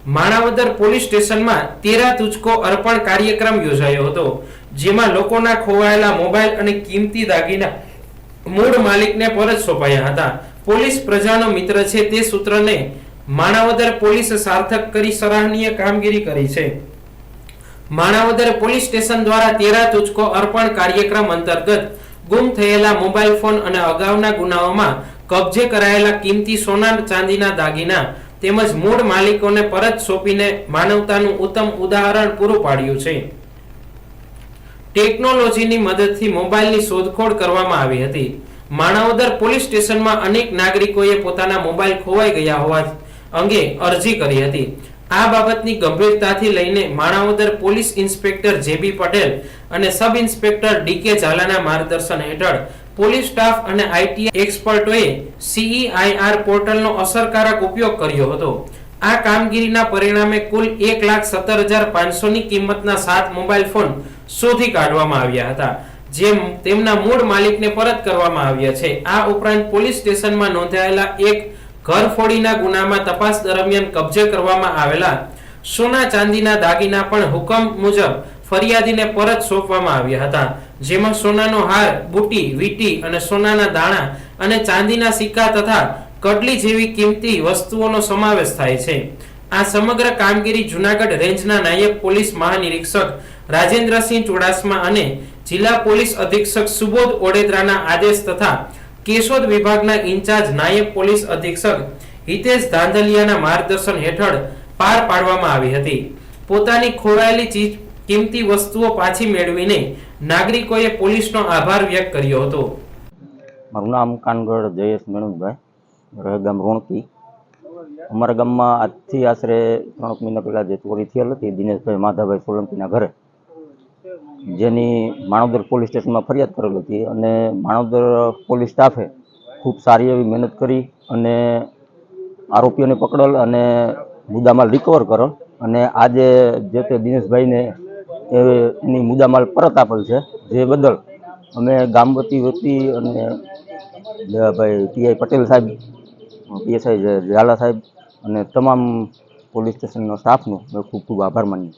Manavadar police સ્ટેશનમાં તેરા તુચકો અર્પણ કાર્યક્રમ યોજાયો હતો, જેમાં લોકોના ખોવાયેલા મોબાઈલ અને કિંમતી દાગીના મૂળ માલિકને પરત સોંપાયા હતા. પોલીસ પ્રજાનો મિત્ર છે તે સૂત્રને માણાવદર પોલીસ સાર્થક કરી સરાહનીય કામગીરી કરી છે. માણાવદર પોલીસ સ્ટેશન દ્વારા તેરા તુચકો અર્પણ કાર્યક્રમ અંતર્ગત ગુમ થયેલા મોબાઈલ ફોન અને અગાઉના ગુનાઓમાં કબજે કરાયેલા કિંમતી સોના ચાંદીના દાગીના તેમજ મૂળ માલિકોને પરત સોંપીને માનવતાનું ઉત્તમ ઉદાહરણ પૂરું પાડ્યું છે. ટેકનોલોજીની મદદથી મોબાઈલની શોધખોળ કરવામાં આવી હતી. માણાવદર પોલીસ સ્ટેશનમાં અનેક નાગરિકોએ પોતાના મોબાઈલ ખોવાઈ ગયા હોવા અંગે અરજી કરી હતી. આ બાબતની ગંભીરતાથી લઈને માણાવદર પોલીસ ઇન્સ્પેક્ટર જેબી પટેલ અને સબ ઇન્સ્પેક્ટર ડીકે ઝાલાના માર્ગદર્શન હેઠળ પોલીસ સ્ટાફ અને આઈટી એક્સપર્ટોએ CEIR પોર્ટલનો અસરકારક ઉપયોગ કર્યો હતો. આ કામગીરીના પરિણામે કુલ 1,17,500 ની કિંમતના 7 મોબાઈલ ફોન શોધી કાઢવામાં આવ્યા હતા, જે તેમના મૂળ માલિકને પરત કરવામાં આવ્યા છે. આ ઉપરાંત પોલીસ સ્ટેશનમાં નોંધાયેલા એક ઘરફોડીના ગુનામાં તપાસ દરમિયાન કબજે કરવામાં આવેલા સોના ચાંદીના દાગીના પણ હુકમ મુજબ ફરિયાદીને પરત સોંપવામાં આવ્યા હતા, જેમાં સોનાનો હાર, બુટી, વીટી અને સોનાના દાણા અને ચાંદીના સિક્કા તથા કડલી જેવી કિંમતી વસ્તુઓનો સમાવેશ થાય છે. આ સમગ્ર કામગીરી જૂનાગઢ રેન્જના નાયબ પોલીસ મહાનિરીક્ષક રાજેન્દ્રસિંહ ચુડાસમા અને જિલ્લા પોલીસ અધિક્ષક સુબોધ ઓડેદરાના આદેશ તથા કેશોદ વિભાગના ઇન્ચાર્જ નાયબ પોલીસ અધિક્ષક હિતેશ ધાંધલિયાના માર્ગદર્શન હેઠળ પાર પાડવામાં આવી હતી. પોતાની ખોવાયેલી કિંમતી વસ્તુઓ પાછી મેળવીને નાગરિકોએ પોલીસનો આભાર વ્યક્ત કર્યો હતો. મારું નામ કાનગઢ જયેશ મેણુભાઈ, ગામ રોણકી. અમારા ગામમાં આજથી આશરે 3 મહિના પહેલાં જે ચોરી થયેલ હતી દિનેશભાઈ માધાભાઈ સોલંકીના ઘરે, જેની માણાવદર પોલીસ સ્ટેશનમાં ફરિયાદ કરેલ હતી અને માણાવદર પોલીસ સ્ટાફે ખૂબ સારી એવી મહેનત કરી અને આરોપીઓને પકડેલ અને મુદ્દામાલ રિકવર કરેલ અને આજે જે તે દિનેશભાઈને એની મુદ્દામાલ પરત આપેલ છે, જે બદલ અમે ગામ વતી અને ભાઈ PI પટેલ સાહેબ, PSI ઝાલા સાહેબ અને તમામ પોલીસ સ્ટેશનનો સ્ટાફનો ખૂબ ખૂબ આભાર માનીએ.